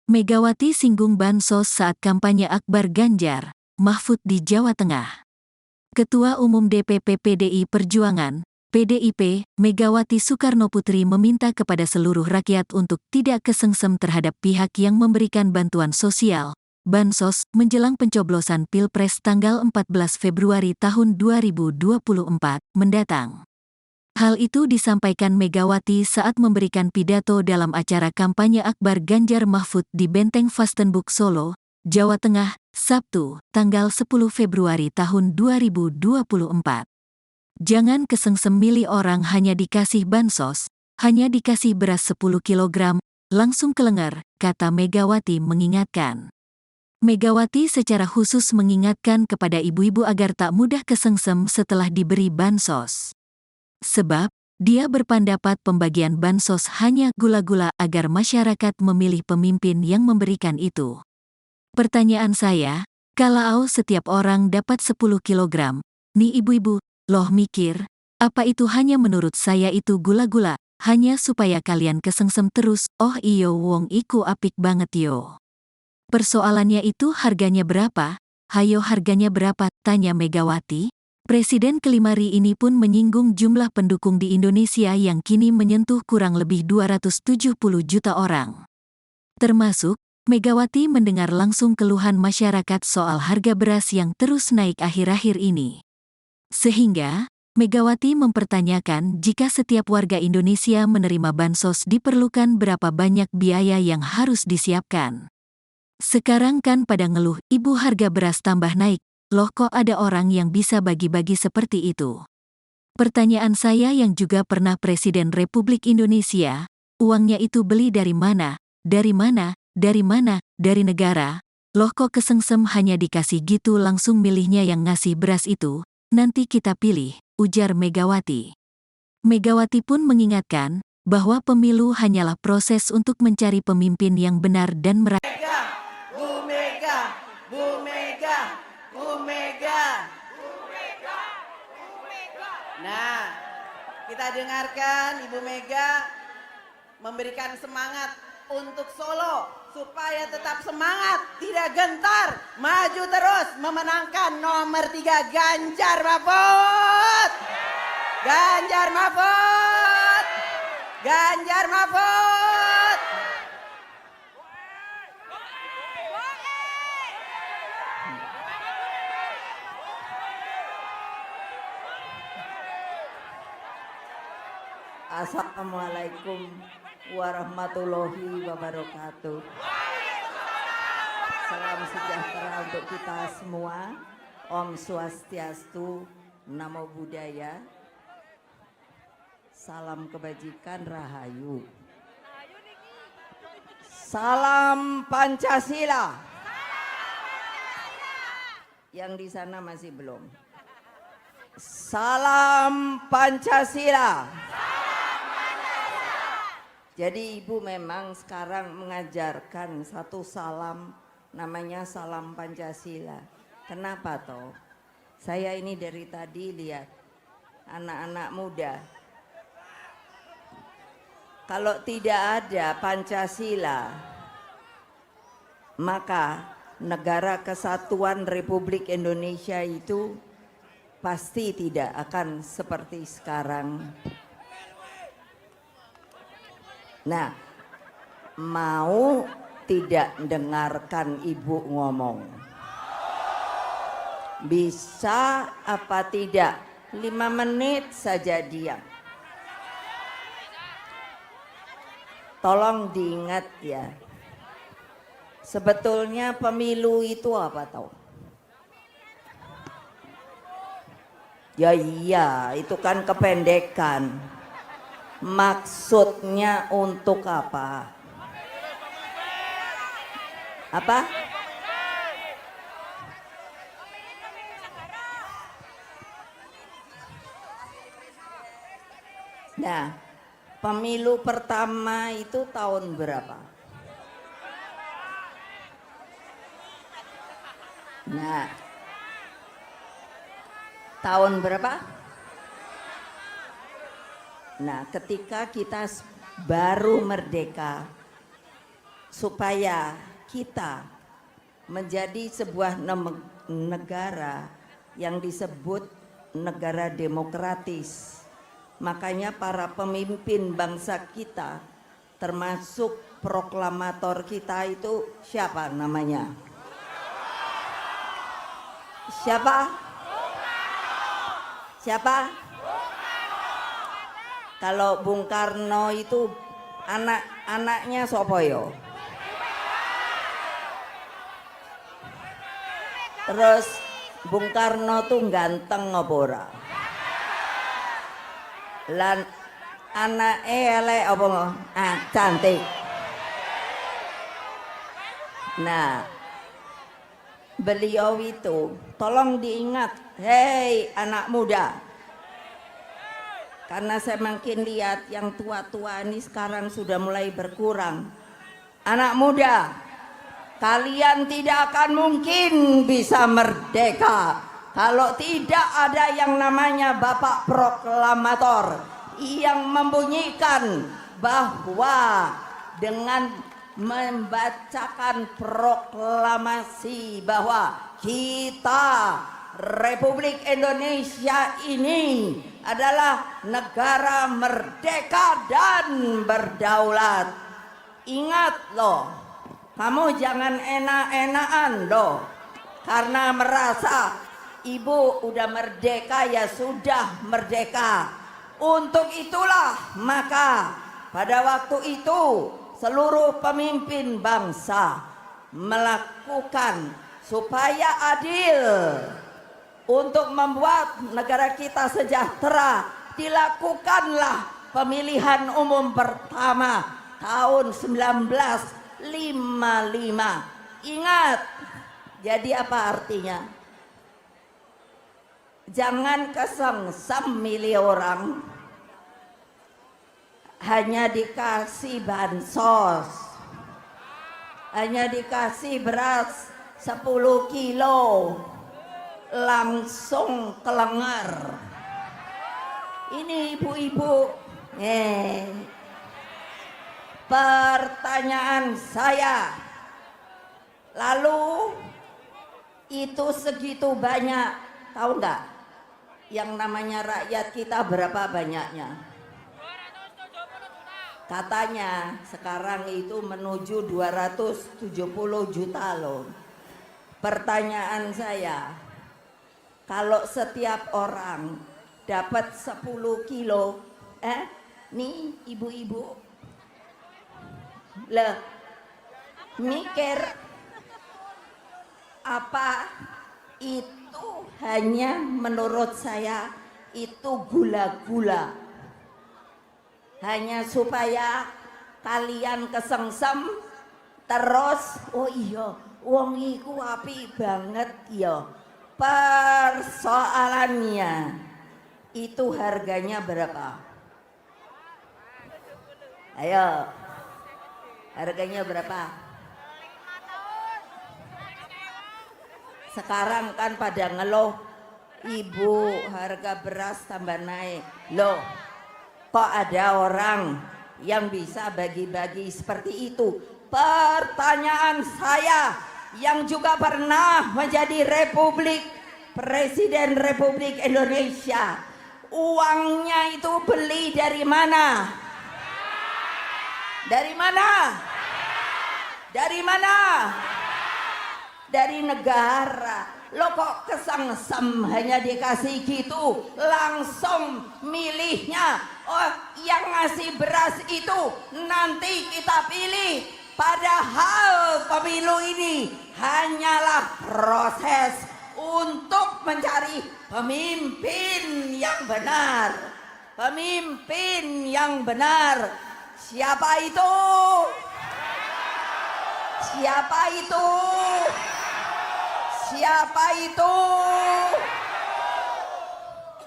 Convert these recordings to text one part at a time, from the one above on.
Megawati singgung bansos saat kampanye akbar Ganjar, Mahfud di Jawa Tengah. Ketua Umum DPP PDI Perjuangan, PDIP, Megawati Soekarnoputri meminta kepada seluruh rakyat untuk tidak kesengsem terhadap pihak yang memberikan bantuan sosial, bansos, menjelang pencoblosan Pilpres tanggal 14 Februari tahun 2024 mendatang. Hal itu disampaikan Megawati saat memberikan pidato dalam acara kampanye akbar Ganjar Mahfud di Benteng Vastenburg Solo, Jawa Tengah, Sabtu, tanggal 10 Februari tahun 2024. Jangan kesengsem milih orang hanya dikasih bansos, hanya dikasih beras 10 kg, langsung kelengar, kata Megawati mengingatkan. Megawati secara khusus mengingatkan kepada ibu-ibu agar tak mudah kesengsem setelah diberi bansos. Sebab, dia berpendapat pembagian bansos hanya gula-gula agar masyarakat memilih pemimpin yang memberikan itu. Pertanyaan saya, kalau setiap orang dapat 10 kg, nih ibu-ibu, loh mikir, apa itu hanya menurut saya itu gula-gula, hanya supaya kalian kesengsem terus, oh iyo wong iku apik banget yo. Persoalannya itu harganya berapa? Hayo harganya berapa? Tanya Megawati. Presiden kelima RI ini pun menyinggung jumlah pendukung di Indonesia yang kini menyentuh kurang lebih 270 juta orang. Termasuk, Megawati mendengar langsung keluhan masyarakat soal harga beras yang terus naik akhir-akhir ini. Sehingga, Megawati mempertanyakan jika setiap warga Indonesia menerima bansos diperlukan berapa banyak biaya yang harus disiapkan. Sekarang kan pada ngeluh, ibu harga beras tambah naik. Loh kok ada orang yang bisa bagi-bagi seperti itu? Pertanyaan saya yang juga pernah Presiden Republik Indonesia, uangnya itu beli dari mana? Dari mana? Dari mana? Dari negara. Loh kok kesengsem hanya dikasih gitu langsung milihnya yang ngasih beras itu? Nanti kita pilih, ujar Megawati. Megawati pun mengingatkan bahwa pemilu hanyalah proses untuk mencari pemimpin yang benar dan Bu Mega, Bu Mega. Bu Mega. Nah, kita dengarkan Ibu Mega memberikan semangat untuk Solo supaya tetap semangat, tidak gentar, maju terus memenangkan nomor 3 Ganjar Mahfud. Ganjar Mahfud. Ganjar Mahfud. Assalamualaikum warahmatullahi wabarakatuh. Salam sejahtera untuk kita semua. Om Swastiastu, Namo Buddhaya. Salam kebajikan, Rahayu. Salam Pancasila. Yang di sana masih belum. Salam Pancasila. Jadi ibu memang sekarang mengajarkan satu salam, namanya salam Pancasila. Kenapa toh? Saya ini dari tadi lihat anak-anak muda. Kalau tidak ada Pancasila, maka negara kesatuan Republik Indonesia itu pasti tidak akan seperti sekarang. Nah, mau tidak dengarkan ibu ngomong? Bisa apa tidak? 5 menit saja diam. Tolong diingat ya. Sebetulnya pemilu itu apa tahu? Ya iya, itu kan kependekan. Maksudnya untuk apa? Apa? Nah, pemilu pertama itu tahun berapa? Nah, tahun berapa? Nah, ketika kita baru merdeka, supaya kita menjadi sebuah negara yang disebut negara demokratis. Makanya para pemimpin bangsa kita, termasuk proklamator kita itu siapa namanya? Siapa? Siapa? Kalau Bung Karno itu anak-anaknya sapa yo? Terus Bung Karno tuh ganteng apa ora? Lan anake elek apa? Cantik. Nah, beliau itu tolong diingat, hei anak muda. Karena saya makin lihat yang tua-tua ini sekarang sudah mulai berkurang. Anak muda, kalian tidak akan mungkin bisa merdeka kalau tidak ada yang namanya Bapak Proklamator yang membunyikan bahwa dengan membacakan proklamasi bahwa kita Republik Indonesia ini adalah negara merdeka dan berdaulat. Ingat loh, kamu jangan enak-enakan loh, karena merasa ibu udah merdeka ya sudah merdeka. Untuk itulah maka pada waktu itu seluruh pemimpin bangsa melakukan supaya adil untuk membuat negara kita sejahtera. Dilakukanlah pemilihan umum pertama tahun 1955. Ingat, jadi apa artinya? Jangan kesengsem milih orang, hanya dikasih bansos, hanya dikasih beras 10 kilo, langsung kelengar. Ini ibu-ibu, pertanyaan saya, lalu itu segitu banyak, tahu nggak? Yang namanya rakyat kita berapa banyaknya? Katanya sekarang itu menuju 270 juta loh. Pertanyaan saya, kalau setiap orang dapat 10 kilo, nih ibu-ibu, lah mikir apa itu hanya menurut saya itu gula-gula, hanya supaya kalian kesengsem terus. Oh iya, wong iku apik banget ya. Persoalannya itu harganya berapa? Ayo, harganya berapa? Sekarang kan pada ngeluh, ibu harga beras tambah naik. Loh, kok ada orang yang bisa bagi-bagi seperti itu? Pertanyaan saya yang juga pernah menjadi Presiden Republik Indonesia, uangnya itu beli dari mana? Dari mana? Dari mana? Dari negara. Lo kok kesengsem hanya dikasih gitu, langsung milihnya. Oh, yang ngasih beras itu nanti kita pilih. Padahal pemilu ini hanyalah proses untuk mencari pemimpin yang benar. Pemimpin yang benar. Siapa itu? Siapa itu? Siapa itu?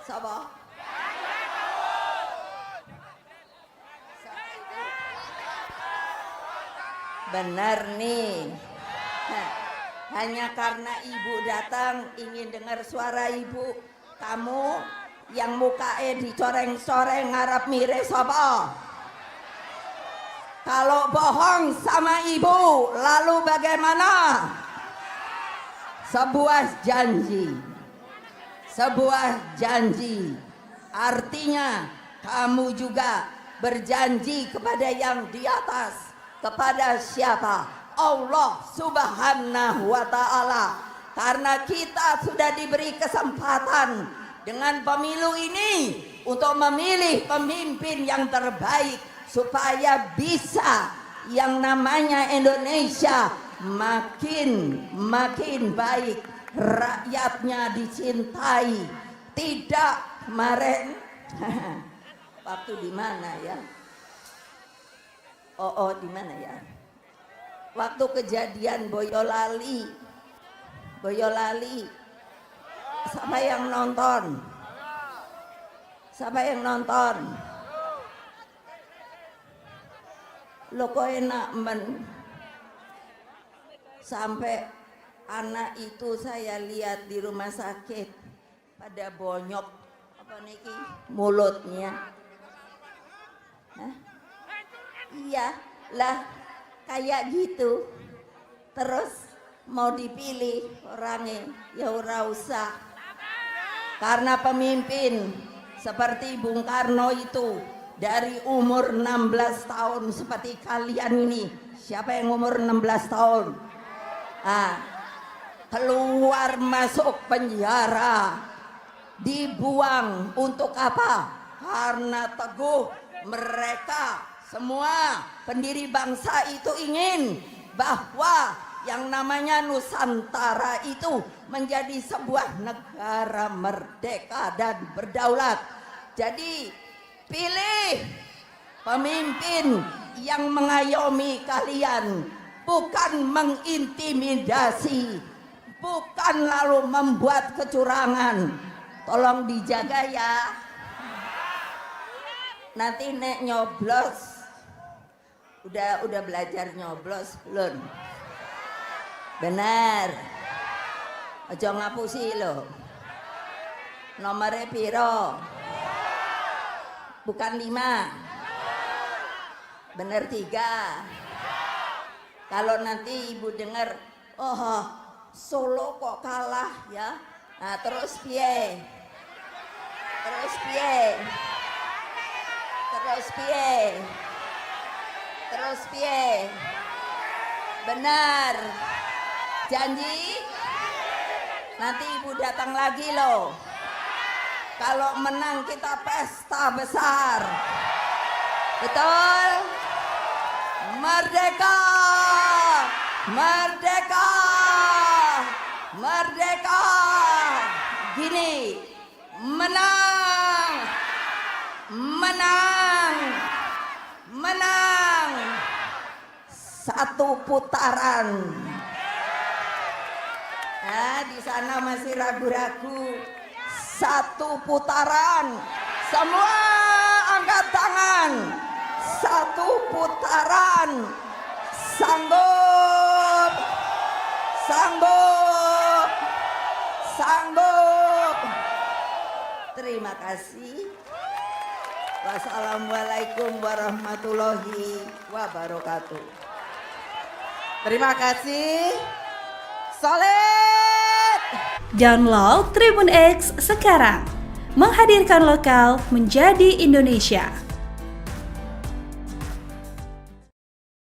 Siapa? Benar nih. Hanya karena ibu datang ingin dengar suara ibu, kamu yang mukanya dicoreng-coreng ngarep mirip sapa? Kalau bohong sama ibu, lalu bagaimana? Sebuah janji. Sebuah janji. Artinya kamu juga berjanji kepada yang di atas. Kepada siapa? Allah Subhanahu wa ta'ala. Karena kita sudah diberi kesempatan dengan pemilu ini untuk memilih pemimpin yang terbaik supaya bisa yang namanya Indonesia makin baik, rakyatnya dicintai. Tidak kemarin waktu di mana ya? Oh di mana ya? Waktu kejadian Boyolali. Siapa yang nonton? Siapa yang nonton? Lo kok enak men. Sampai anak itu saya lihat di rumah sakit pada bonyok apa niki mulutnya. Hah? Iya lah kayak gitu. Terus mau dipilih orangnya ya ora usah. Karena pemimpin seperti Bung Karno itu dari umur 16 tahun seperti kalian ini. Siapa yang umur 16 tahun? Keluar masuk penjara, dibuang untuk apa? Karena teguh mereka semua pendiri bangsa itu ingin bahwa yang namanya Nusantara itu menjadi sebuah negara merdeka dan berdaulat. Jadi pilih pemimpin yang mengayomi kalian, bukan mengintimidasi, bukan lalu membuat kecurangan. Tolong dijaga ya. Nanti nek nyoblos, udah belajar nyoblos belum? Benar. Aja ngapusi lo. Nomornya piro? Bukan 5. Bener 3. Kalau nanti ibu dengar, oh Solo kok kalah ya. Nah terus piye? Terus piye? Terus piye? Terus piye? Benar. Janji? Nanti ibu datang lagi loh. Kalau menang kita pesta besar. Betul? Merdeka! Merdeka! Merdeka! Gini, menang! Menang! Menang! Satu putaran. Nah, di sana masih ragu-ragu. Satu putaran. Semua angkat tangan. Satu putaran. Sanggup. Sanggup. Sanggup. Terima kasih. Wassalamualaikum warahmatullahi wabarakatuh. Terima kasih. Solid. Download Tribun X sekarang. Menghadirkan lokal menjadi Indonesia.